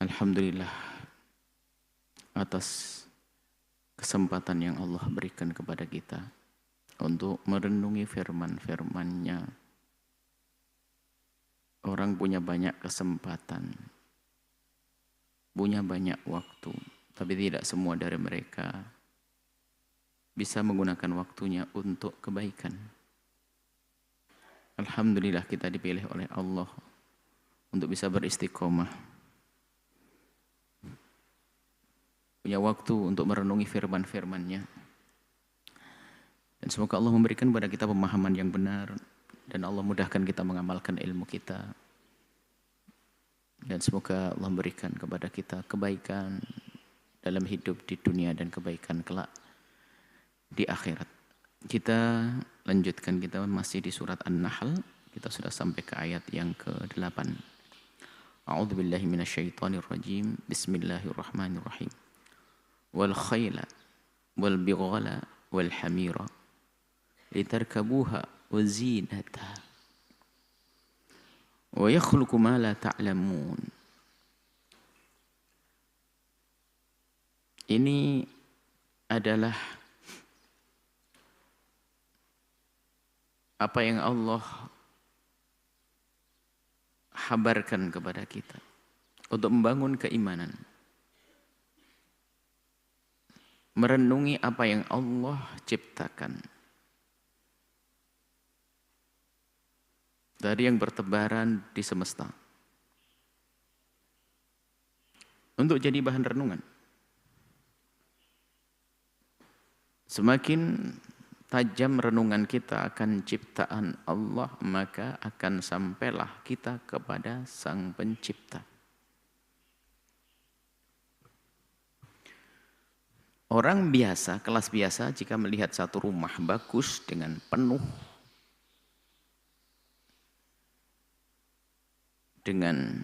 Alhamdulillah atas kesempatan yang Allah berikan kepada kita untuk merenungi firman-firman-Nya. Orang punya banyak kesempatan, punya banyak waktu, tapi tidak semua dari mereka bisa menggunakan waktunya untuk kebaikan. Alhamdulillah kita dipilih oleh Allah untuk bisa beristiqomah, punya waktu untuk merenungi firman-firman-Nya. Dan semoga Allah memberikan kepada kita pemahaman yang benar, dan Allah mudahkan kita mengamalkan ilmu kita. Dan semoga Allah memberikan kepada kita kebaikan dalam hidup di dunia dan kebaikan kelak di akhirat. Kita lanjutkan, kita masih di surat An-Nahl. Kita sudah sampai ke ayat yang ke-8. A'udzubillahi minasyaitonirrajim. Bismillahirrahmanirrahim. Wal khayla wal bighala wal hamira litarkabuha wa zinata wa yakhluqu ma la ta'lamun. Ini adalah apa yang Allah habarkan kepada kita untuk membangun keimanan, merenungi apa yang Allah ciptakan dari yang bertebaran di semesta untuk jadi bahan renungan. Semakin tajam renungan kita akan ciptaan Allah, maka akan sampailah kita kepada Sang Pencipta. Orang biasa, kelas biasa, jika melihat satu rumah bagus dengan penuh dengan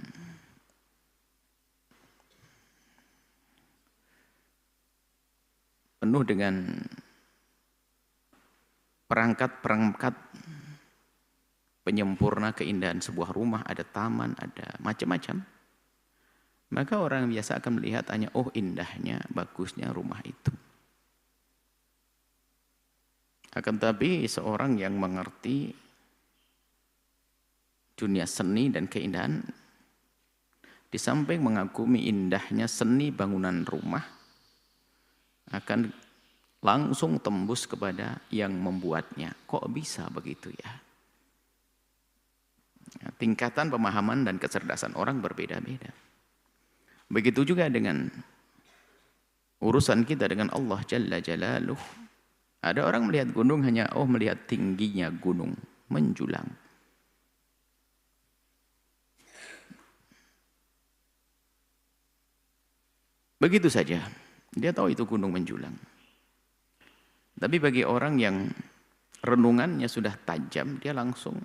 perangkat-perangkat penyempurna keindahan sebuah rumah, ada taman, ada macam-macam, maka orang biasa akan melihat hanya, oh indahnya, bagusnya rumah itu. Akan tetapi seorang yang mengerti dunia seni dan keindahan, di samping mengagumi indahnya seni bangunan rumah, akan langsung tembus kepada yang membuatnya. Kok bisa begitu ya? Tingkatan pemahaman dan kecerdasan orang berbeda-beda. Begitu juga dengan urusan kita dengan Allah Jalla Jalaluh. Ada orang melihat gunung hanya, oh melihat tingginya gunung menjulang. Begitu saja, dia tahu itu gunung menjulang. Tapi bagi orang yang renungannya sudah tajam, dia langsung,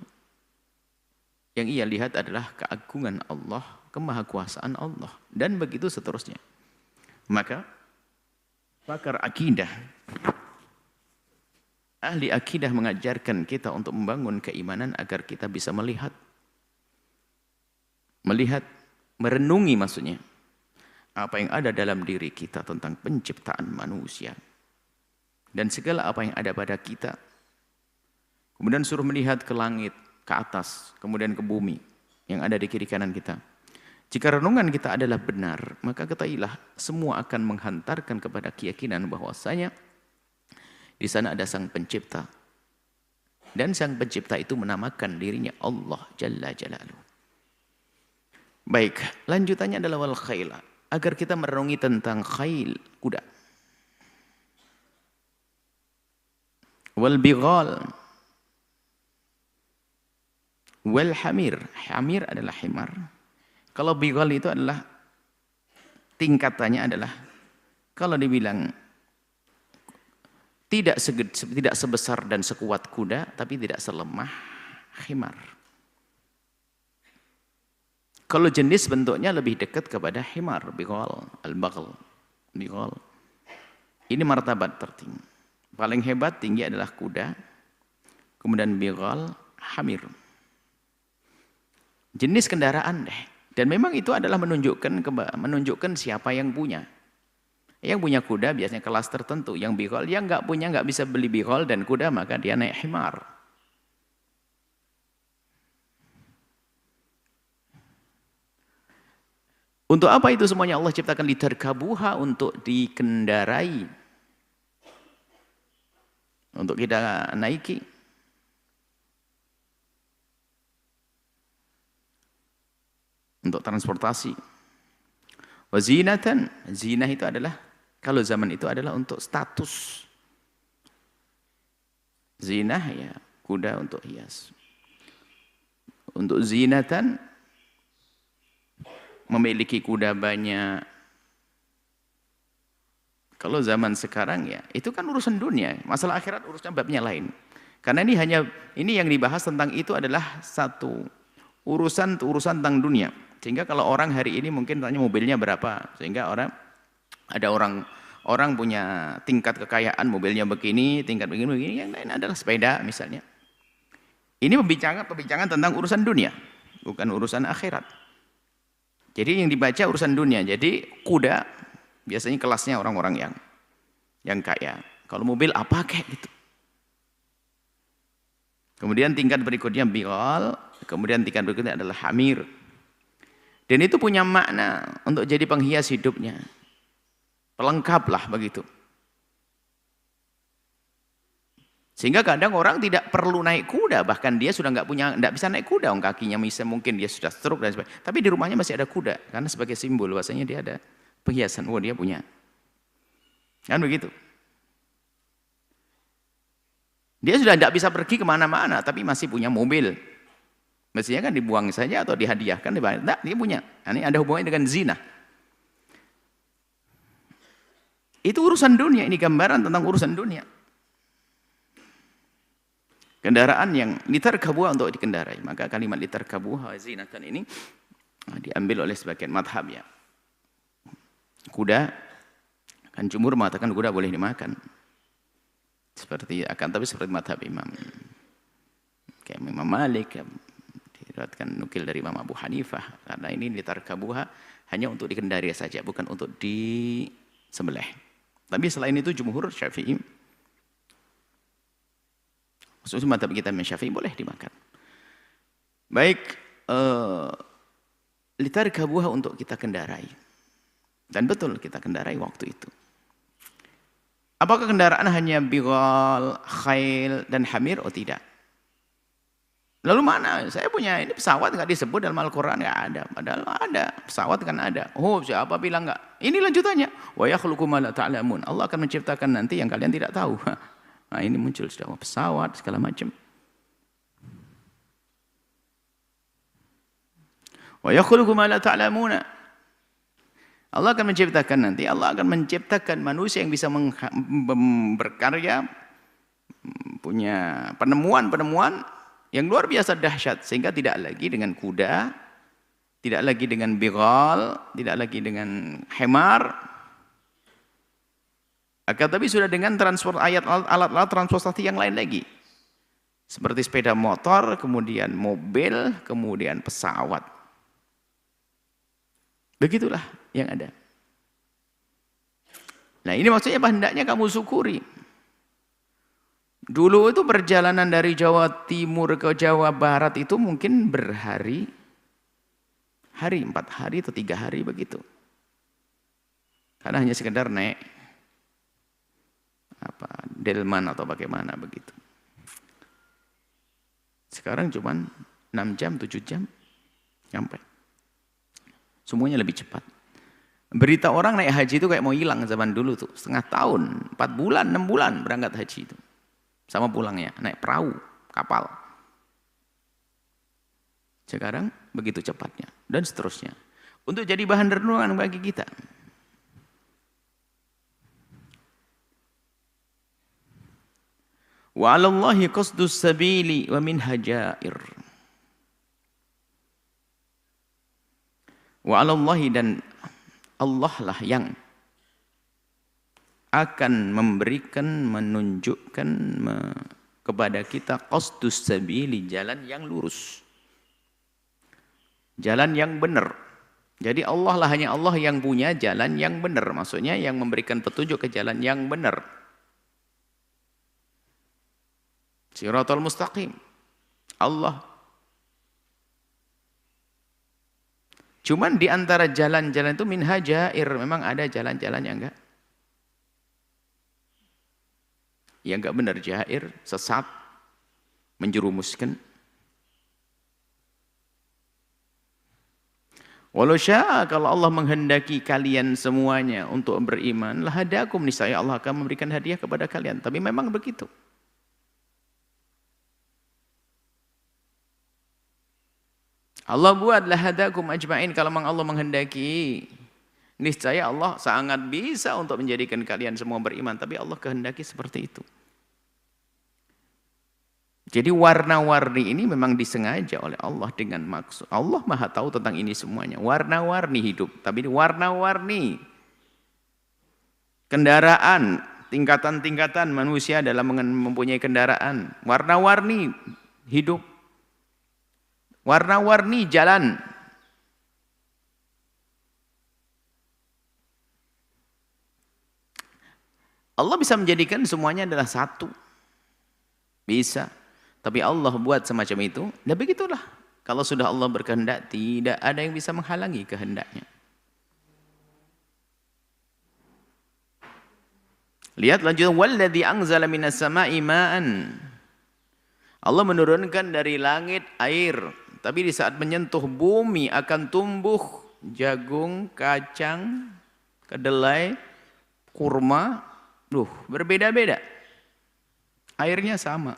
yang ia lihat adalah keagungan Allah, kemahakuasaan Allah, dan begitu seterusnya. Maka pakar akidah, ahli akidah mengajarkan kita untuk membangun keimanan agar kita bisa melihat, merenungi maksudnya, apa yang ada dalam diri kita tentang penciptaan manusia dan segala apa yang ada pada kita. Kemudian suruh melihat ke langit, ke atas, kemudian ke bumi yang ada di kiri kanan kita. Jika renungan kita adalah benar, maka ketahuilah semua akan menghantarkan kepada keyakinan bahwasanya di sana ada Sang Pencipta. Dan Sang Pencipta itu menamakan dirinya Allah Jalla Jalaluh. Baik, lanjutannya adalah wal khayla, agar kita merenungi tentang khayl, kuda. Wal bighal wal hamir. Hamir adalah himar. Kalau bighal itu adalah tingkatannya adalah, kalau dibilang tidak sebesar dan sekuat kuda, tapi tidak selemah himar. Kalau jenis bentuknya lebih dekat kepada himar, bighal, al-baghl, bighal. Ini martabat tertinggi. Paling hebat tinggi adalah kuda, kemudian bighal, hamir. Jenis kendaraan deh. Dan memang itu adalah menunjukkan siapa yang punya. Yang punya kuda biasanya kelas tertentu. Yang bighal, yang nggak punya nggak bisa beli bighal dan kuda, maka dia naik himar. Untuk apa itu semuanya Allah ciptakan litarkabuha, untuk dikendarai. Untuk kita naiki. Untuk transportasi. Wazinatan, zinah itu adalah, kalau zaman itu adalah untuk status. Zinah ya, kuda untuk hias. Untuk zinatan, memiliki kuda banyak. Kalau zaman sekarang ya, itu kan urusan dunia. Masalah akhirat urusan babnya lain. Karena ini yang dibahas tentang itu adalah satu urusan tentang dunia. Sehingga kalau orang hari ini mungkin tanya mobilnya berapa, sehingga ada orang punya tingkat kekayaan, mobilnya begini, tingkat begini, yang lain adalah sepeda misalnya. Ini pembincangan tentang urusan dunia, bukan urusan akhirat. Jadi yang dibaca urusan dunia. Jadi kuda biasanya kelasnya orang-orang yang kaya. Kalau mobil apa kayak gitu. Kemudian tingkat berikutnya bighal, kemudian tingkat berikutnya adalah hamir. Dan itu punya makna untuk jadi penghias hidupnya. Pelengkap lah begitu. Sehingga kadang orang tidak perlu naik kuda, bahkan dia sudah nggak bisa naik kuda, kakinya mungkin dia sudah stroke dan sebagainya. Tapi di rumahnya masih ada kuda, karena sebagai simbol bahwasanya dia ada perhiasan, dia punya. Kan begitu. Dia sudah tidak bisa pergi kemana-mana, tapi masih punya mobil. Mestinya kan dibuang saja atau dihadiahkan, tidak, dia punya. Ini ada hubungannya dengan zina. Itu urusan dunia, ini gambaran tentang urusan dunia. Kendaraan yang litarkabuha, untuk dikendarai. Maka kalimat litarkabuha zinatan ini diambil oleh sebagian madhab ya. Kuda, kan jumhur mengatakan kuda boleh dimakan. Tapi seperti madhab Imam. Kayak Imam Malik, diriwayatkan nukil dari Imam Abu Hanifah. Karena ini litarkabuha hanya untuk dikendari saja, bukan untuk disembelih. Tapi selain itu jumhur Syafi'i, khususnya madhab kita Syafi'i, boleh dimakan. Baik, litarkabuha untuk kita kendarai. Dan betul kita kendarai waktu itu. Apakah kendaraan hanya bighal, khail, dan hamir? Oh tidak. Lalu mana? Saya punya ini pesawat nggak disebut dalam Al-Quran, nggak ada. Padahal ada, pesawat kan ada. Oh siapa bilang nggak? Ini lanjutannya. Wa yakhluqu ma la ta'lamun. Allah akan menciptakan nanti yang kalian tidak tahu. Nah ini muncul sudah pesawat segala macam. Wa yakhluqu ma la ta'lamuna. Allah akan menciptakan nanti, Allah akan menciptakan manusia yang bisa berkarya, punya penemuan-penemuan yang luar biasa dahsyat, sehingga tidak lagi dengan kuda, tidak lagi dengan bighal, tidak lagi dengan himar, tapi sudah dengan alat-alat transportasi yang lain lagi, seperti sepeda motor, kemudian mobil, kemudian pesawat. Begitulah yang ada. Nah ini maksudnya hendaknya kamu syukuri. Dulu itu perjalanan dari Jawa Timur ke Jawa Barat itu mungkin berhari-hari, 4 hari atau 3 hari begitu. Karena hanya sekedar naik delman atau bagaimana begitu. Sekarang cuma 6 jam, 7 jam sampai. Semuanya lebih cepat. Berita orang naik haji itu kayak mau hilang zaman dulu tuh. Setengah tahun, 4 bulan, 6 bulan berangkat haji itu. Sama pulangnya, naik perahu, kapal. Sekarang begitu cepatnya. Dan seterusnya. Untuk jadi bahan renungan bagi kita. Wa 'alallahi qasdus sabili wa min hajair. Wa 'alallahi, dan Allah lah yang akan memberikan, menunjukkan kepada kita qasdus sabili, jalan yang lurus. Jalan yang benar. Jadi Allah lah, hanya Allah yang punya jalan yang benar. Maksudnya yang memberikan petunjuk ke jalan yang benar. Siratal mustaqim. Allah. Cuman di antara jalan-jalan itu minha jair. Memang ada jalan-jalan yang enggak benar, jair, sesat, menjerumuskan. Walau syaa, kalau Allah menghendaki kalian semuanya untuk beriman, lahadakum, niscaya Allah akan memberikan hadiah kepada kalian. Tapi memang begitu. Allah buat lahadakum ajma'in, kalau memang Allah menghendaki, niscaya Allah sangat bisa untuk menjadikan kalian semua beriman. Tapi Allah kehendaki seperti itu. Jadi warna-warni ini memang disengaja oleh Allah dengan maksud. Allah Maha tahu tentang ini semuanya. Warna-warni hidup. Tapi ini warna-warni kendaraan, tingkatan-tingkatan manusia dalam mempunyai kendaraan. Warna-warni hidup. Warna-warni jalan. Allah bisa menjadikan semuanya adalah satu. Bisa. Tapi Allah buat semacam itu, dan begitulah. Kalau sudah Allah berkehendak, tidak ada yang bisa menghalangi kehendaknya. Lihat lanjutan, walladzi anzala minas sama'i ma'an. Allah menurunkan dari langit air, tapi di saat menyentuh bumi akan tumbuh jagung, kacang, kedelai, kurma, berbeda-beda. Airnya sama.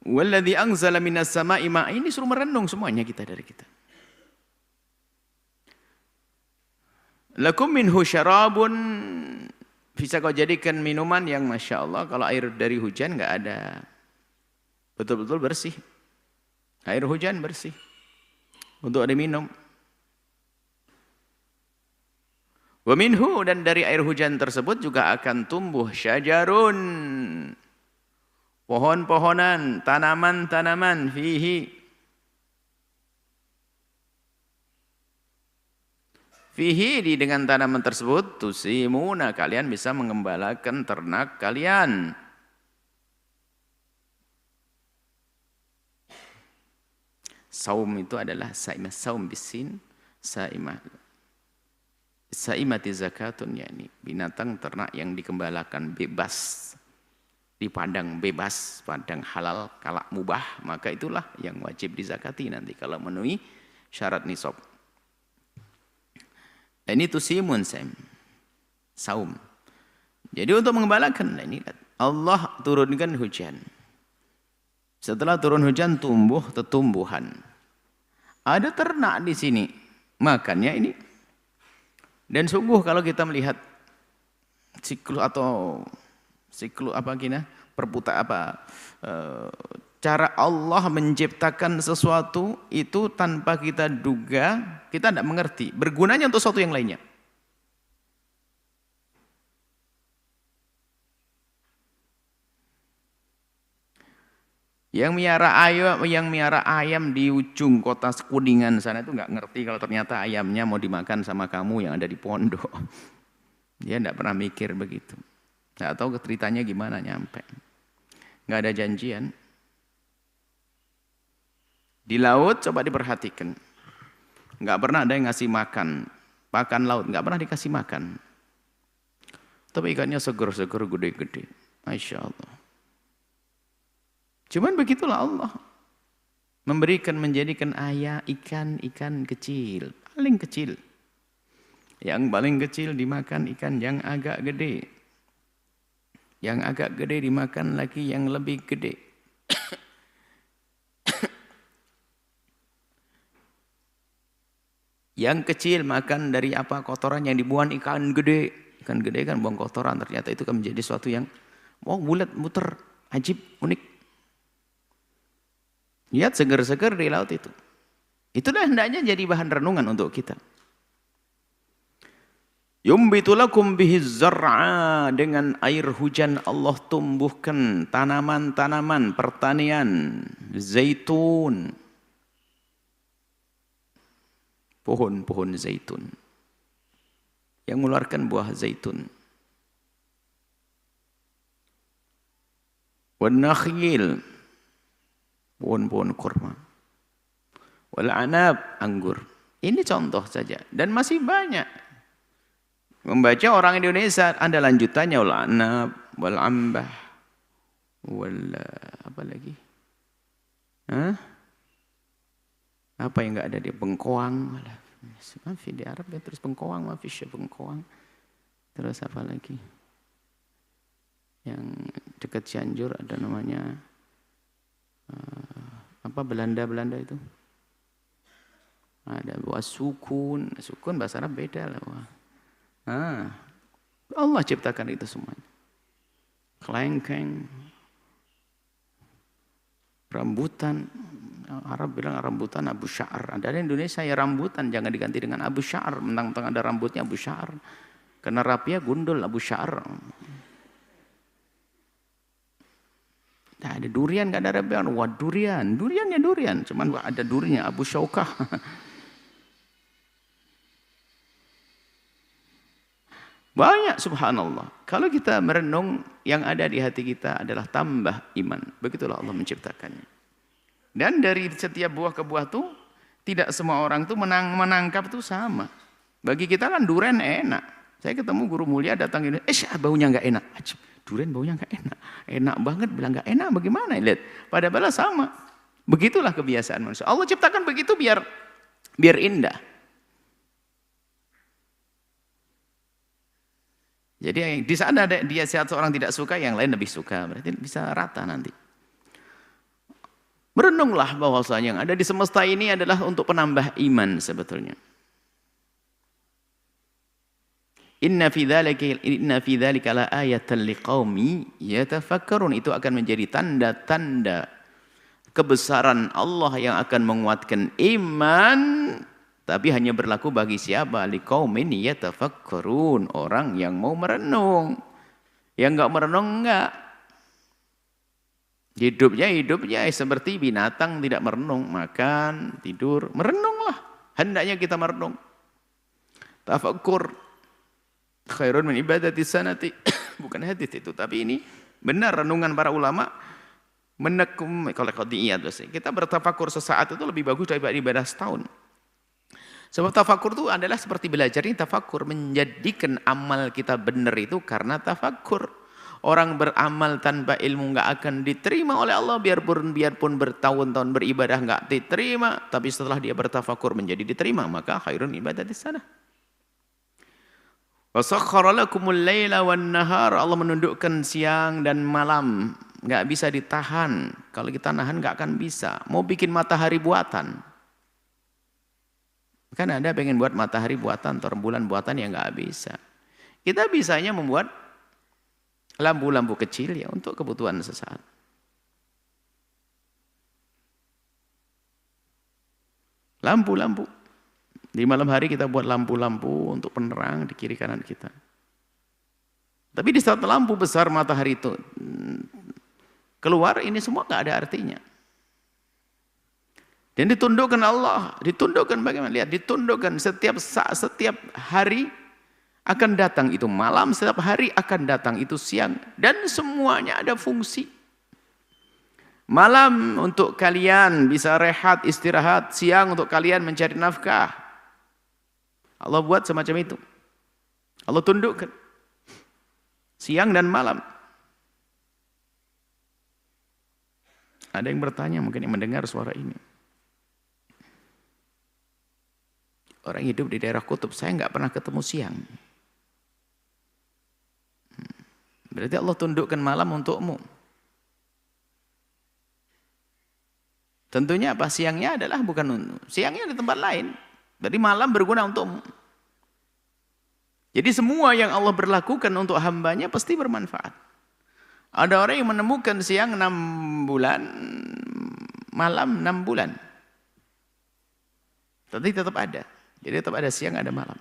Walladzi anzala minas sama'i ma'an, ini suruh merenung semuanya dari kita. Lakum minhu syarabun, bisa kau jadikan minuman yang Masya Allah, kalau air dari hujan nggak ada, betul-betul bersih. Air hujan bersih untuk diminum. Wa minhu, dan dari air hujan tersebut juga akan tumbuh syajarun, pohon-pohonan, tanaman-tanaman, fihi dengan tanaman tersebut tusimuna, kalian bisa mengembalakan ternak kalian. Saum itu adalah saimah, saum bisin, saimati zakatun, yakni binatang ternak yang dikembalakan bebas. Di padang bebas, padang halal, kalak mubah, maka itulah yang wajib dizakati nanti kalau memenuhi syarat nisab. Dan itu simun saum. Jadi untuk mengembalakan, ini Allah turunkan hujan. Setelah turun hujan tumbuh tetumbuhan. Ada ternak di sini, makannya ini. Dan sungguh kalau kita melihat siklus cara Allah menciptakan sesuatu itu tanpa kita duga, kita tidak mengerti bergunanya untuk sesuatu yang lainnya. Yang miara ayam di ujung kota Kuningan sana itu nggak ngerti kalau ternyata ayamnya mau dimakan sama kamu yang ada di pondok. Dia tidak pernah mikir begitu. Nggak tahu ceritanya gimana nyampe. Nggak ada janjian. Di laut coba diperhatikan. Nggak pernah ada yang ngasih makan. Pakan laut nggak pernah dikasih makan. Tapi ikannya seger-seger, gede-gede. Masya Allah. Cuman begitulah Allah. Menjadikan ikan kecil. Paling kecil. Yang paling kecil dimakan ikan yang agak gede. Yang agak gede dimakan lagi yang lebih gede. Yang kecil makan dari kotoran yang dibuang ikan gede. Ikan gede kan buang kotoran, ternyata itu kan menjadi sesuatu yang bulat, muter, ajib, unik. Lihat seger-seger di laut itu. Itulah hendaknya jadi bahan renungan untuk kita. Yumbitu lakum bihi zar'a, dengan air hujan Allah tumbuhkan tanaman-tanaman pertanian, zaitun, pohon-pohon zaitun yang mengeluarkan buah zaitun. Wan nakhil, pohon-pohon kurma. Wal anab, anggur. Ini contoh saja dan masih banyak. Membaca orang Indonesia ada lanjutannya, wal anab, wal ambah, wal apa lagi? Hah? Apa yang enggak ada di bengkoang? Maaf di Arab ya, terus bengkoang, maaf ya bengkoang. Terus apa lagi? Yang dekat Cianjur ada namanya apa Belanda itu? Ada buah sukun bahasa Arab beda lah. Allah ciptakan itu semuanya. Kelengkeng, rambutan. Arab bilang rambutan Abu Sya'ar. Ada di Indonesia ya rambutan, jangan diganti dengan Abu Sya'ar. Mentang-mentang ada rambutnya Abu Sya'ar. Karena rapinya gundul Abu Sya'ar. Nah, ada durian, nggak ada rapian. Wah duriannya durian. Cuman ada durinya Abu Syaukah. Banyak subhanallah. Kalau kita merenung, yang ada di hati kita adalah tambah iman. Begitulah Allah menciptakannya. Dan dari setiap buah ke buah itu, tidak semua orang tuh menangkap tuh sama. Bagi kita kan durian enak. Saya ketemu guru mulia datang ini, baunya nggak enak. Durian baunya nggak enak. Enak banget, bilang nggak enak bagaimana? Lihat, padahal sama. Begitulah kebiasaan manusia. Allah ciptakan begitu biar indah. Jadi di sana ada dia seorang tidak suka, yang lain lebih suka. Berarti bisa rata nanti. Merenunglah bahwasanya yang ada di semesta ini adalah untuk penambah iman sebetulnya. Inna fi dzalika la ayatan liqaumi yatafakkarun. Itu akan menjadi tanda-tanda kebesaran Allah yang akan menguatkan iman. Tapi hanya berlaku bagi siapa? Liqaumin yatafakkarun, orang yang mau merenung. Yang enggak merenung enggak. Hidupnya seperti binatang tidak merenung, makan, tidur, merenunglah. Hendaknya kita merenung. Tafakkur khairun min ibadati sanati. Bukan hadis itu, tapi ini benar renungan para ulama. Menekum kalau qadiyat kita bertafakur sesaat itu lebih bagus daripada ibadah setahun. Sebab tafakur itu adalah seperti belajar. Ini tafakur menjadikan amal kita benar itu karena tafakur. Orang beramal tanpa ilmu nggak akan diterima oleh Allah, biarpun bertahun-tahun beribadah nggak diterima, tapi setelah dia bertafakur menjadi diterima, maka khairun ibadah di sana. Wa sakhkhara lakumul laila wan nahar. Allah menundukkan siang dan malam, nggak bisa ditahan. Kalau kita nahan nggak akan bisa. Mau bikin matahari buatan, kan ada pengen buat matahari buatan atau rembulan buatan, ya nggak bisa. Kita bisanya membuat lampu-lampu kecil ya untuk kebutuhan sesaat. Lampu-lampu. Di malam hari kita buat lampu-lampu untuk penerang di kiri kanan kita. Tapi di saat lampu besar matahari itu keluar, ini semua nggak ada artinya. Dan ditundukkan Allah, ditundukkan bagaimana? Lihat, ditundukkan setiap saat, setiap hari akan datang itu malam, setiap hari akan datang itu siang, dan semuanya ada fungsi. Malam untuk kalian bisa rehat, istirahat, siang untuk kalian mencari nafkah. Allah buat semacam itu. Allah tundukkan siang dan malam. Ada yang bertanya, mungkin yang mendengar suara ini. Orang hidup di daerah kutub, saya nggak pernah ketemu siang. Berarti Allah tundukkan malam untukmu. Tentunya apa? Siangnya adalah bukan siangnya di tempat lain. Berarti malam berguna untukmu. Jadi semua yang Allah berlakukan untuk hambanya pasti bermanfaat. Ada orang yang menemukan siang 6 bulan, malam 6 bulan. Tapi tetap ada. Jadi tetap ada siang, ada malam.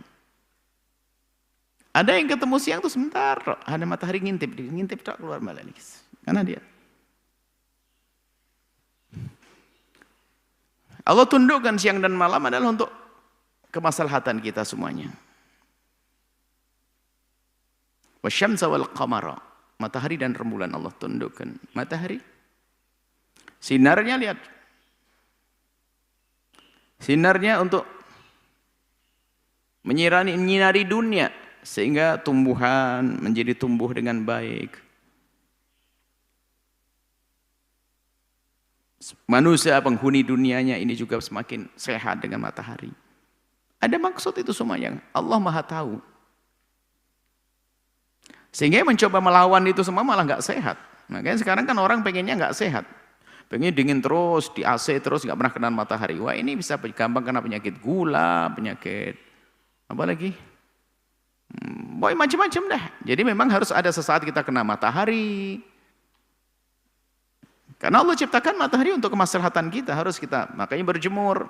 Ada yang ketemu siang tuh sebentar, ada matahari ngintip tak keluar malah nih. Karena dia. Allah tundukkan siang dan malam adalah untuk kemaslahatan kita semuanya. Wasyamsa wal qamara, matahari dan rembulan Allah tundukkan. Matahari sinarnya, lihat, sinarnya untuk menyinari dunia sehingga tumbuhan menjadi tumbuh dengan baik. Manusia penghuni dunianya ini juga semakin sehat dengan matahari. Ada maksud itu semuanya. Allah Maha tahu. Sehingga mencoba melawan itu semua malah nggak sehat. Makanya sekarang kan orang pengennya nggak sehat. Pengen dingin terus, di AC terus, nggak pernah kena matahari. Wah, ini bisa gampang kena penyakit gula, penyakit apa lagi? Boy, macam-macam dah. Jadi memang harus ada sesaat kita kena matahari. Karena Allah ciptakan matahari untuk kemaslahatan kita, harus kita makanya berjemur.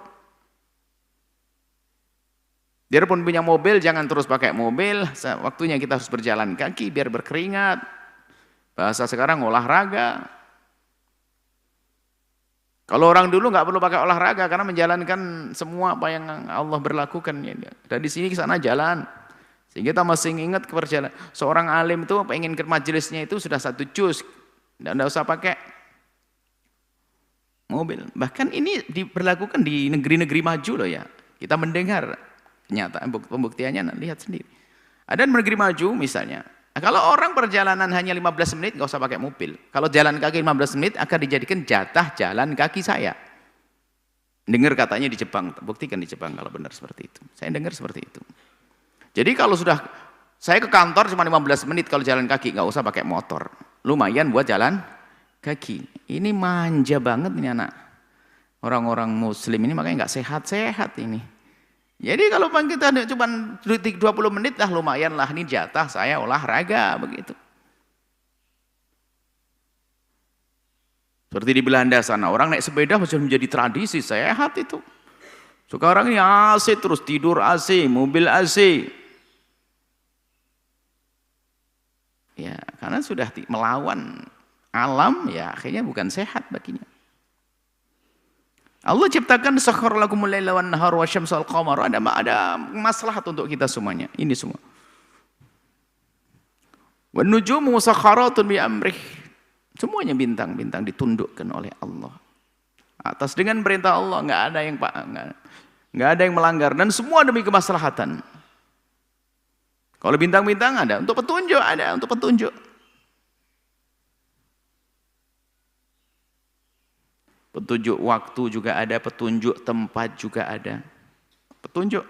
Biarpun punya mobil, jangan terus pakai mobil, waktunya kita harus berjalan kaki biar berkeringat. Bahasa sekarang olahraga. Kalau orang dulu nggak perlu pakai olahraga karena menjalankan semua apa yang Allah berlakukan. Dari sini ke sana jalan. Sehingga kita masih ingat perjalanan. Seorang alim itu pengen ke majelisnya itu sudah 1 juz. Tidak usah pakai mobil. Bahkan ini diberlakukan di negeri-negeri maju loh ya. Kita mendengar kenyataan pembuktiannya, lihat sendiri. Ada negeri maju misalnya. Kalau orang perjalanan hanya 15 menit nggak usah pakai mobil. Kalau jalan kaki 15 menit akan dijadikan jatah jalan kaki saya. Dengar katanya di Jepang, buktikan di Jepang kalau benar seperti itu. Saya dengar seperti itu. Jadi kalau sudah saya ke kantor cuma 15 menit kalau jalan kaki nggak usah pakai motor. Lumayan buat jalan kaki. Ini manja banget ini anak orang-orang muslim ini, makanya nggak sehat-sehat ini. Jadi kalau kita cuma 20 menit lah lumayan lah, ini jatah saya olahraga begitu. Seperti di Belanda sana, orang naik sepeda sudah menjadi tradisi, sehat itu. Sekarang ini AC terus, tidur AC, mobil AC. Ya, karena sudah melawan alam, ya akhirnya bukan sehat baginya. Allah ciptakan sakhkhara lakumul laila wan nahar wasyamsa wal qamara, ada maslahat untuk kita semuanya. Ini semua. Wan nujumu musakharatun bi amrih. Semuanya bintang-bintang ditundukkan oleh Allah. Atas dengan perintah Allah, enggak ada yang melanggar dan semua demi kemaslahatan. Kalau bintang-bintang ada untuk petunjuk, Petunjuk waktu juga ada, petunjuk tempat juga ada. Petunjuk.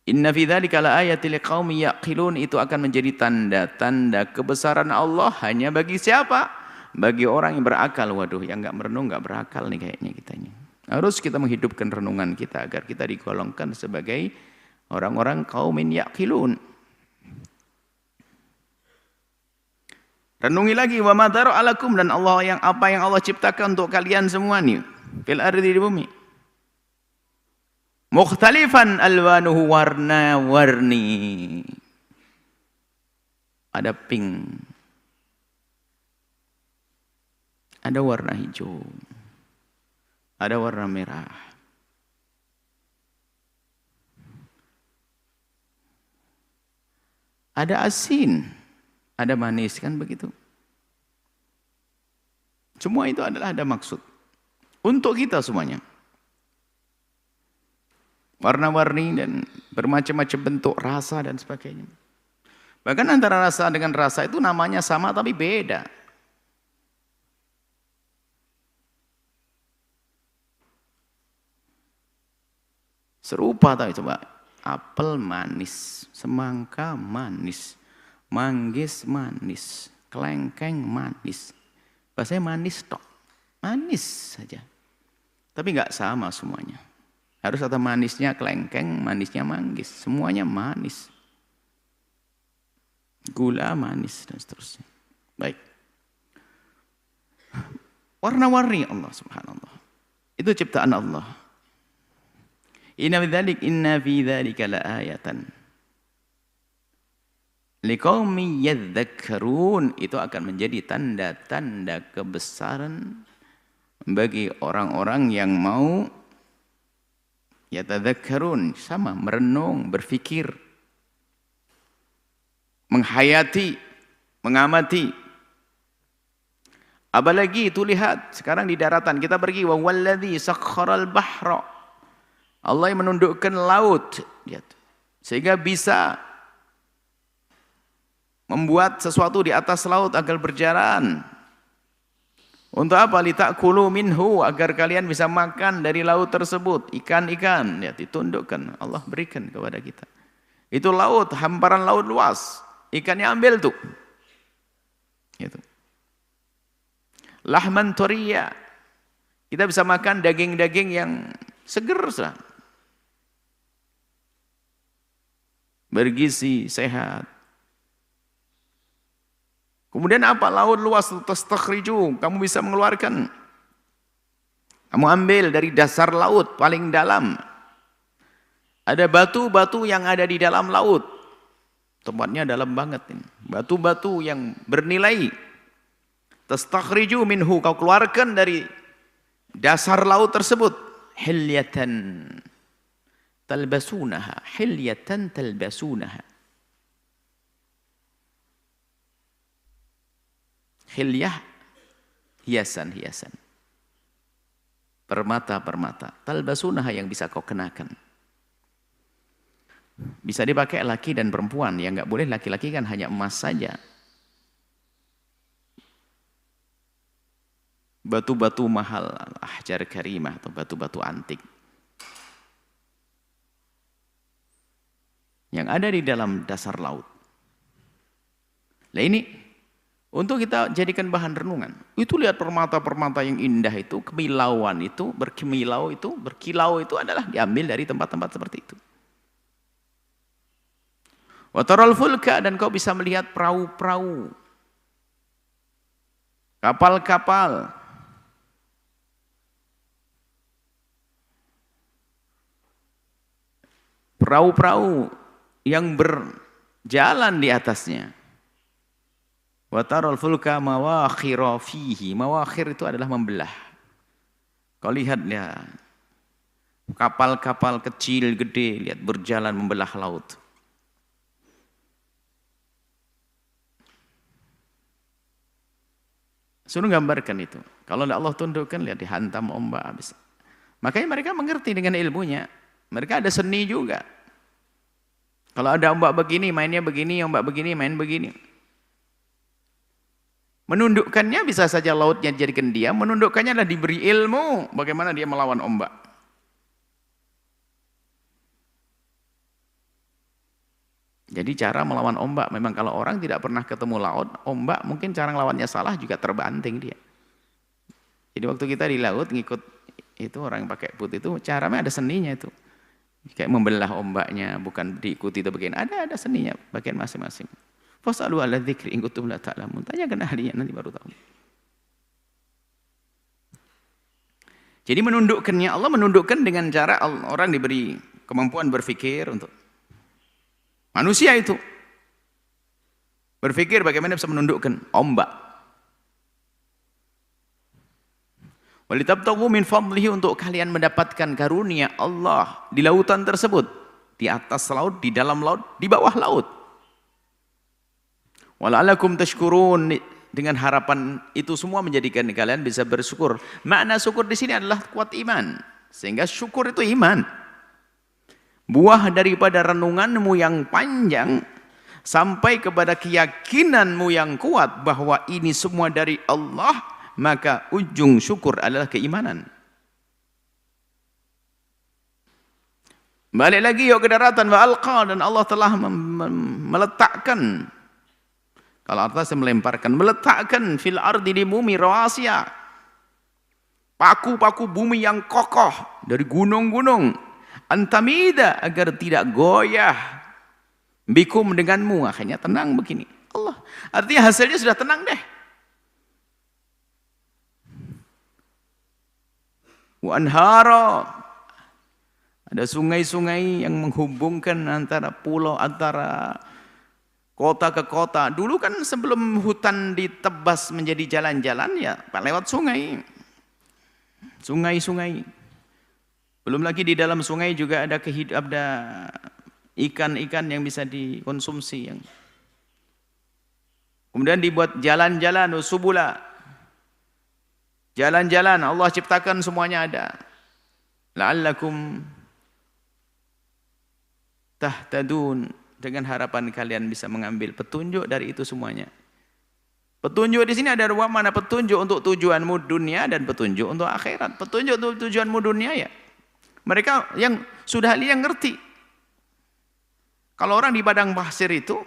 Inna fi dzalika laayatil liqaumin yaqilun, itu akan menjadi tanda-tanda kebesaran Allah hanya bagi siapa? Bagi orang yang berakal. Waduh, yang enggak merenung enggak berakal nih kayaknya kita ini. Harus kita menghidupkan renungan kita agar kita digolongkan sebagai orang-orang qaumin yaqilun. Renungi lagi, wa ma dzara'alakum, dan apa yang Allah ciptakan untuk kalian semua nih fil ardi, di bumi. Mukhtalifan alwanuhu, warna-warni. Ada pink. Ada warna hijau. Ada warna merah. Ada asin, ada manis, kan begitu. Semua itu adalah ada maksud untuk kita semuanya. Warna-warni dan bermacam-macam bentuk, rasa dan sebagainya. Bahkan antara rasa dengan rasa itu namanya sama tapi beda. Serupa tapi coba. Apel manis, semangka manis, manggis manis, kelengkeng manis. Bahasanya manis tok, manis saja. Tapi nggak sama semuanya. Harus ada manisnya kelengkeng, manisnya manggis, semuanya manis. Gula manis dan seterusnya. Baik. Warna-warni Allah subhanallah. Itu ciptaan Allah. Inna fi dzalika laayatan liqaumin yadzakkarun, itu akan menjadi tanda-tanda kebesaran bagi orang-orang yang mau Yatadzakkarun, sama, merenung, berfikir, menghayati, mengamati. Apalagi itu lihat, sekarang di daratan kita pergi, wa walladzi sakharal bahra. Allah yang menundukkan laut, lihat, sehingga bisa membuat sesuatu di atas laut agar berjalan. Untuk apa? Litakulu minhu, agar kalian bisa makan dari laut tersebut, ikan-ikan, lihat, ditundukkan, Allah berikan kepada kita. Itu laut, hamparan laut luas, ikannya ambil tuh. Gitu. Lahman thoriya, kita bisa makan daging-daging yang seger, bergizi, sehat. Kemudian apa? Laut luas, tastakhriju, kamu bisa mengeluarkan. Kamu ambil dari dasar laut paling dalam. Ada batu-batu yang ada di dalam laut. Tempatnya dalam banget ini. Batu-batu yang bernilai. Tastakhriju minhu, kau keluarkan dari dasar laut tersebut. Hilyatan talbasunaha, hilyatan talbasunaha. Hilyah, hiasan-hiasan. Permata-permata. Talbasunaha, yang bisa kau kenakan. Bisa dipakai laki dan perempuan. Yang enggak boleh laki-laki kan hanya emas saja. Batu-batu mahal, ahjar karimah, atau batu-batu antik. Yang ada di dalam dasar laut. Nah ini, untuk kita jadikan bahan renungan. Itu lihat permata-permata yang indah itu, kemilauan itu, berkilau itu adalah diambil dari tempat-tempat seperti itu. Wa taral fulka, dan kau bisa melihat perahu-perahu, kapal-kapal. Perahu-perahu yang berjalan di atasnya. Wa taral fulka mawakhira fihi. Mawakhir itu adalah membelah. Kau lihat ya, kapal-kapal kecil, gede, lihat berjalan membelah laut. Suruh gambarkan itu. Kalau Allah tundukkan, lihat dihantam ombak habis. Makanya mereka mengerti dengan ilmunya. Mereka ada seni juga. Kalau ada ombak begini, mainnya begini, ombak begini, main begini. Menundukkannya bisa saja lautnya dijadikan diam, menundukkannya adalah diberi ilmu bagaimana dia melawan ombak. Jadi cara melawan ombak, memang kalau orang tidak pernah ketemu laut, ombak mungkin cara ngelawannya salah juga terbanting dia. Jadi waktu kita di laut ngikut itu orang yang pakai putih itu, caranya ada seninya itu. Kayak membelah ombaknya, bukan diikuti itu bagian. Ada seninya, bagian masing-masing. Fasalu ala dzikri in kuntum la ta'lamun. Tanyakan ahlinya, nanti baru tahu. Jadi menundukkannya, Allah menundukkan dengan cara orang diberi kemampuan berpikir untuk manusia itu. Berpikir bagaimana bisa menundukkan ombak. Walitabtaghu min fadlihi, untuk kalian mendapatkan karunia Allah di lautan tersebut, di atas laut, di dalam laut, di bawah laut. Wala'alakum tashkurun, dengan harapan itu semua menjadikan kalian bisa bersyukur. Makna syukur di sini adalah kuat iman, sehingga syukur itu iman. Buah daripada renunganmu yang panjang sampai kepada keyakinanmu yang kuat bahwa ini semua dari Allah, maka ujung syukur adalah keimanan. Balik lagi yuk ke daratan, wa alqa, dan Allah telah meletakkan, kalau atas melemparkan, meletakkan fil ardi, di bumi, rawasiya, paku-paku bumi yang kokoh dari gunung-gunung, antamida, agar tidak goyah, bikum, denganmu, akhirnya tenang begini. Allah, artinya hasilnya sudah tenang deh. Wa anhara, ada sungai-sungai yang menghubungkan antara pulau, antara kota ke kota. Dulu kan sebelum hutan ditebas menjadi jalan-jalan, ya lewat sungai. Sungai-sungai. Belum lagi di dalam sungai juga ada ada ikan-ikan yang bisa dikonsumsi. Kemudian dibuat jalan-jalan, subula. Jalan-jalan Allah ciptakan semuanya ada. La'allakum tahtadun, dengan harapan kalian bisa mengambil petunjuk dari itu semuanya. Petunjuk di sini ada dua mana, petunjuk untuk tujuanmu dunia dan petunjuk untuk akhirat. Petunjuk untuk tujuanmu dunia ya. Mereka yang sudah ahli yang ngerti. Kalau orang di padang pasir itu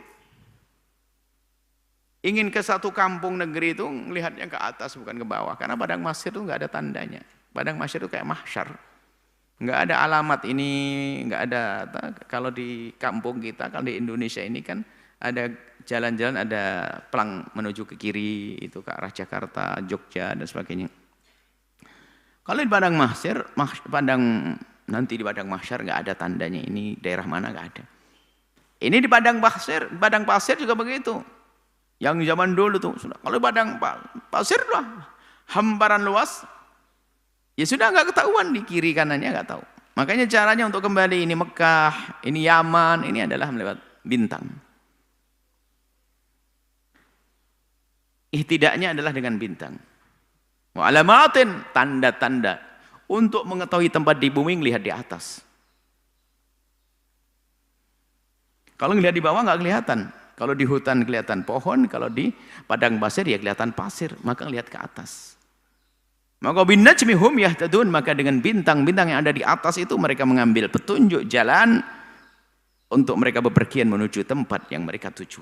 ingin ke satu kampung negeri itu melihatnya ke atas bukan ke bawah, karena padang pasir itu nggak ada tandanya. Padang pasir itu kayak mahsyar. Nggak ada alamat ini, nggak ada. Kalau di kampung kita, kalau di Indonesia ini kan ada jalan-jalan, ada pelang menuju ke kiri, itu ke arah Jakarta, Jogja, dan sebagainya. Kalau di padang mahsyar, nanti di padang mahsyar nggak ada tandanya, ini daerah mana nggak ada. Ini di padang pasir juga begitu. Yang zaman dulu tuh, kalau padang pasir lah, hamparan luas, ya sudah nggak ketahuan di kiri kanannya nggak tahu. Makanya caranya untuk kembali ini Mekah, ini Yaman, ini adalah melewat bintang. Ihtidaknya adalah dengan bintang. Wa alamatin, tanda-tanda untuk mengetahui tempat di bumi, lihat di atas. Kalau ngelihat di bawah nggak kelihatan. Kalau di hutan kelihatan pohon, kalau di padang pasir ya kelihatan pasir, maka lihat ke atas. Maka binnajmi hum yahtadun, maka dengan bintang-bintang yang ada di atas itu mereka mengambil petunjuk jalan untuk mereka bepergian menuju tempat yang mereka tuju.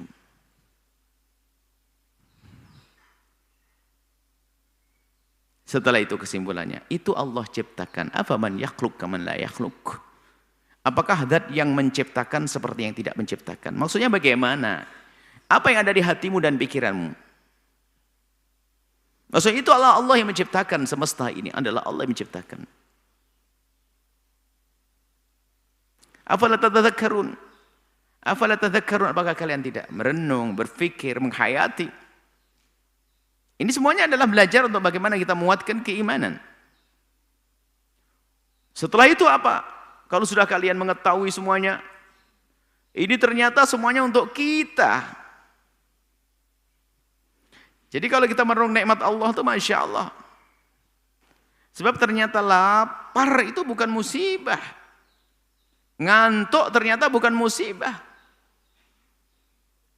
Setelah itu kesimpulannya, itu Allah ciptakan. Afaman yakhluq kaman la yakhluq. Apakah zat yang menciptakan seperti yang tidak menciptakan? Maksudnya bagaimana? Apa yang ada di hatimu dan pikiranmu? Maksudnya itu Allah yang menciptakan semesta ini, adalah Allah yang menciptakan. Afala tadzakkarun? Afala tadzakkarun, apakah kalian tidak merenung, berpikir, menghayati? Ini semuanya adalah belajar untuk bagaimana kita menguatkan keimanan. Setelah itu apa? Kalau sudah kalian mengetahui semuanya, ini ternyata semuanya untuk kita. Jadi kalau kita merenung nikmat Allah itu Masya Allah. Sebab ternyata lapar itu bukan musibah. Ngantuk ternyata bukan musibah.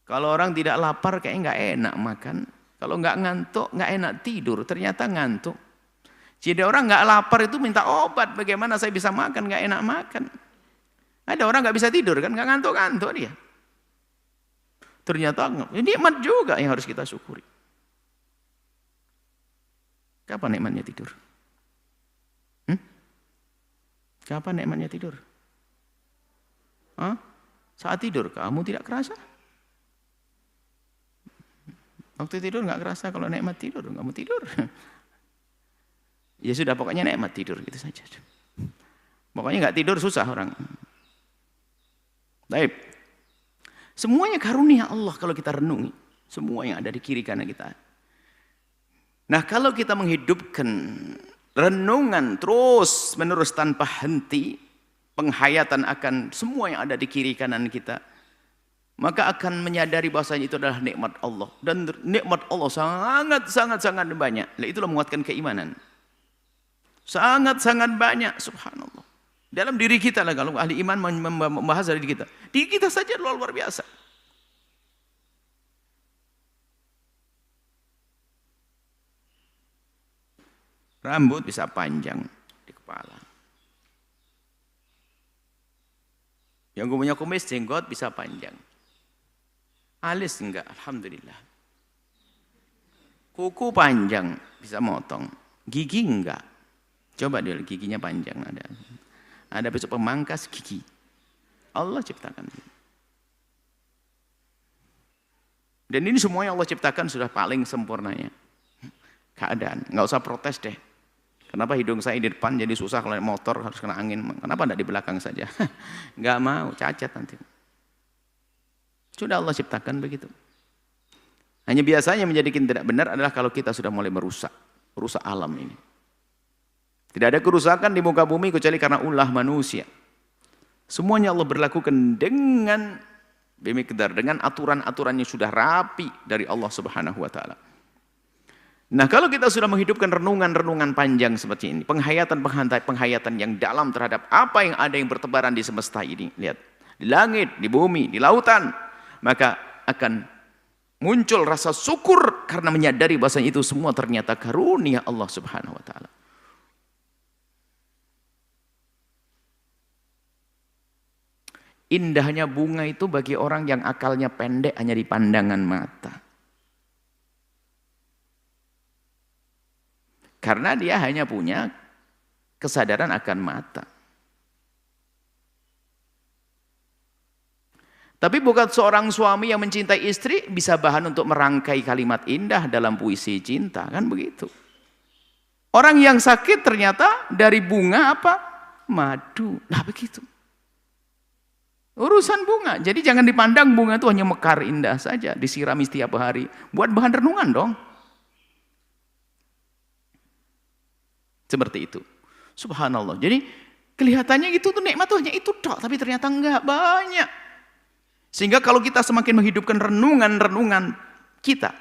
Kalau orang tidak lapar kayaknya nggak enak makan. Kalau nggak ngantuk nggak enak tidur. Ternyata ngantuk. Jadi orang nggak lapar itu minta obat. Bagaimana saya bisa makan, nggak enak makan. Ada orang nggak bisa tidur kan, nggak ngantuk-ngantuk dia. Ternyata ini nikmat juga yang harus kita syukuri. Kapan nikmatnya tidur? Kapan nikmatnya tidur? Saat tidur kamu tidak kerasa. Waktu tidur nggak kerasa, kalau nikmat tidur kamu tidur. Ya sudah, pokoknya nikmat tidur gitu saja. Pokoknya nggak tidur susah orang. Baik. Semuanya karunia Allah kalau kita renungi. Semua yang ada di kiri kanan kita. Nah, kalau kita menghidupkan renungan terus menerus tanpa henti, penghayatan akan semua yang ada di kiri kanan kita, maka akan menyadari bahwasanya itu adalah nikmat Allah. Dan nikmat Allah sangat banyak. Nah, itulah menguatkan keimanan. Sangat banyak, subhanallah. Dalam diri kita lah, kalau ahli iman membahas dari diri kita. Diri kita saja luar biasa. Rambut bisa panjang di kepala. Yang punya kumis, jenggot bisa panjang. Alis enggak, alhamdulillah. Kuku panjang, bisa motong. Gigi enggak. Coba dulu giginya panjang, ada besok pemangkas gigi. Allah ciptakan. Dan ini semuanya Allah ciptakan sudah paling sempurnanya. Keadaan, nggak usah protes deh. Kenapa hidung saya di depan jadi susah kalau motor harus kena angin? Kenapa tidak di belakang saja? Nggak mau, cacat nanti. Sudah Allah ciptakan begitu. Hanya biasanya menjadikan tidak benar adalah kalau kita sudah mulai merusak alam ini. Tidak ada kerusakan di muka bumi kecuali karena ulah manusia. Semuanya Allah berlakukan dengan bimiqdar, dengan aturan-aturannya sudah rapi dari Allah Subhanahu wa taala. Nah, kalau kita sudah menghidupkan renungan-renungan panjang seperti ini, penghayatan yang dalam terhadap apa yang ada yang bertebaran di semesta ini, lihat, di langit, di bumi, di lautan, maka akan muncul rasa syukur karena menyadari bahwasanya itu semua ternyata karunia Allah Subhanahu wa taala. Indahnya bunga itu bagi orang yang akalnya pendek hanya di pandangan mata. Karena dia hanya punya kesadaran akan mata. Tapi bukan seorang suami yang mencintai istri bisa bahan untuk merangkai kalimat indah dalam puisi cinta, kan begitu. Orang yang sakit ternyata dari bunga apa? Madu. Nah begitu. Urusan bunga. Jadi jangan dipandang bunga itu hanya mekar indah saja, disirami setiap hari. Buat bahan renungan dong. Seperti itu. Subhanallah. Jadi kelihatannya itu tuh nikmat tuh hanya itu tok, tapi ternyata enggak, banyak. Sehingga kalau kita semakin menghidupkan renungan-renungan kita,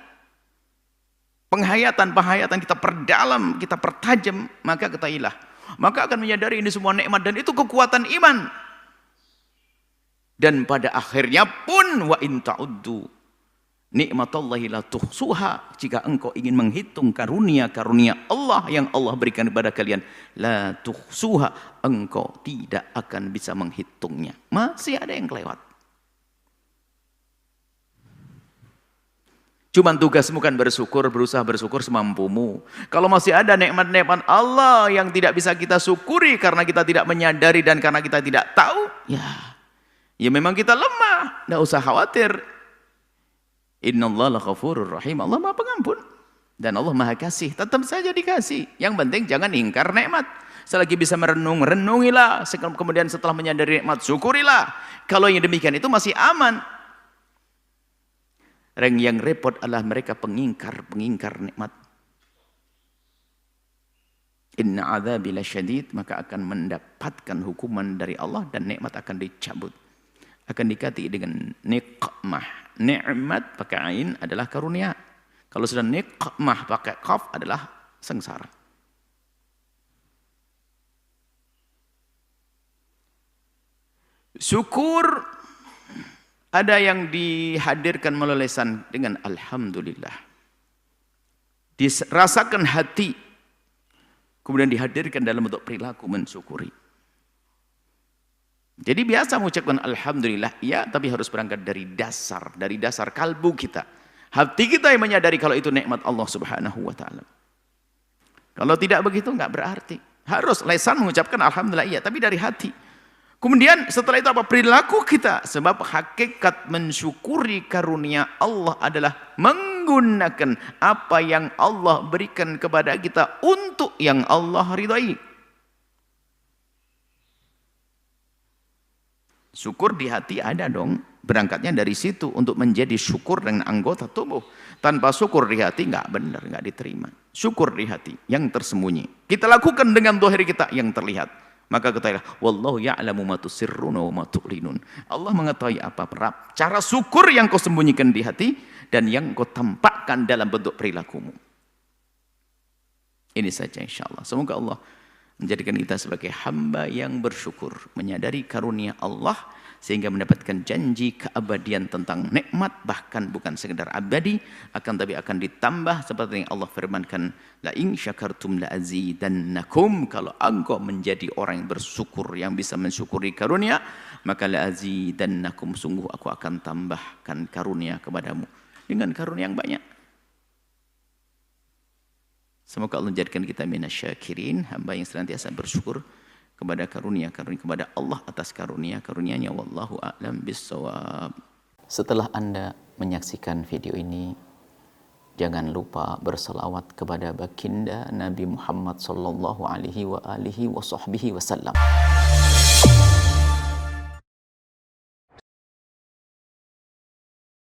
penghayatan kita perdalam, kita pertajam, maka ketahuilah, maka akan menyadari ini semua nikmat dan itu kekuatan iman. Dan pada akhirnya pun wa in ta'uddu nikmatallahi la tuhsuha, jika engkau ingin menghitung karunia-karunia Allah yang Allah berikan kepada kalian, la tuhsuha, engkau tidak akan bisa menghitungnya. Masih ada yang kelewat. Cuman tugasmu kan bersyukur, berusaha bersyukur semampumu. Kalau masih ada nikmat-nikmat Allah yang tidak bisa kita syukuri karena kita tidak menyadari dan karena kita tidak tahu, ya memang kita lemah, tidak usah khawatir. Innallaha ghafurur rahim. Allah Maha Pengampun dan Allah Maha Kasih. Tetap saja dikasih. Yang penting jangan ingkar nikmat. Selagi bisa merenung, renungilah. Kemudian setelah menyadari nikmat, syukurilah. Kalau yang demikian itu masih aman. Yang repot adalah mereka pengingkar nikmat. Inna adzabi lasyadid, maka akan mendapatkan hukuman dari Allah dan nikmat akan dicabut. Akan dikati dengan nikmah. Nikmat pakai ain adalah karunia. Kalau sudah nikmah pakai qaf adalah sengsara. Syukur ada yang dihadirkan melalui lisan dengan alhamdulillah. Dirasakan hati, kemudian dihadirkan dalam bentuk perilaku mensyukuri. Jadi biasa mengucapkan alhamdulillah, ya, tapi harus berangkat dari dasar kalbu kita. Hati kita yang menyadari kalau itu nikmat Allah Subhanahu wa taala. Kalau tidak begitu enggak berarti. Harus lisan mengucapkan alhamdulillah, iya, tapi dari hati. Kemudian setelah itu apa? Perilaku kita. Sebab hakikat mensyukuri karunia Allah adalah menggunakan apa yang Allah berikan kepada kita untuk yang Allah ridai. Syukur di hati ada dong. Berangkatnya dari situ untuk menjadi syukur dengan anggota tubuh. Tanpa syukur di hati nggak benar, nggak diterima. Syukur di hati yang tersembunyi. Kita lakukan dengan zahir kita yang terlihat. Maka ketahuilah, wallahu ya'lamu ma tusirruna wa ma tu'linun. Allah mengetahui apa cara syukur yang kau sembunyikan di hati dan yang kau tampakkan dalam bentuk perilakumu. Ini saja insyaallah. Semoga Allah menjadikan kita sebagai hamba yang bersyukur, menyadari karunia Allah sehingga mendapatkan janji keabadian tentang nikmat, bahkan bukan sekedar abadi, tapi akan ditambah seperti yang Allah firmankan, la in syakartum la azidannakum, kalau engkau menjadi orang yang bersyukur, yang bisa mensyukuri karunia, maka la azidannakum, sungguh aku akan tambahkan karunia kepadamu dengan karunia yang banyak. Semoga Allah menjadikan kita minasyakirin, hamba yang senantiasa bersyukur kepada karunia kepada Allah atas karunia-karunia-Nya. Wallahu a'lam bissawab. Setelah Anda menyaksikan video ini, jangan lupa berselawat kepada baginda Nabi Muhammad sallallahu alaihi wa alihi wa sahbihi wasallam.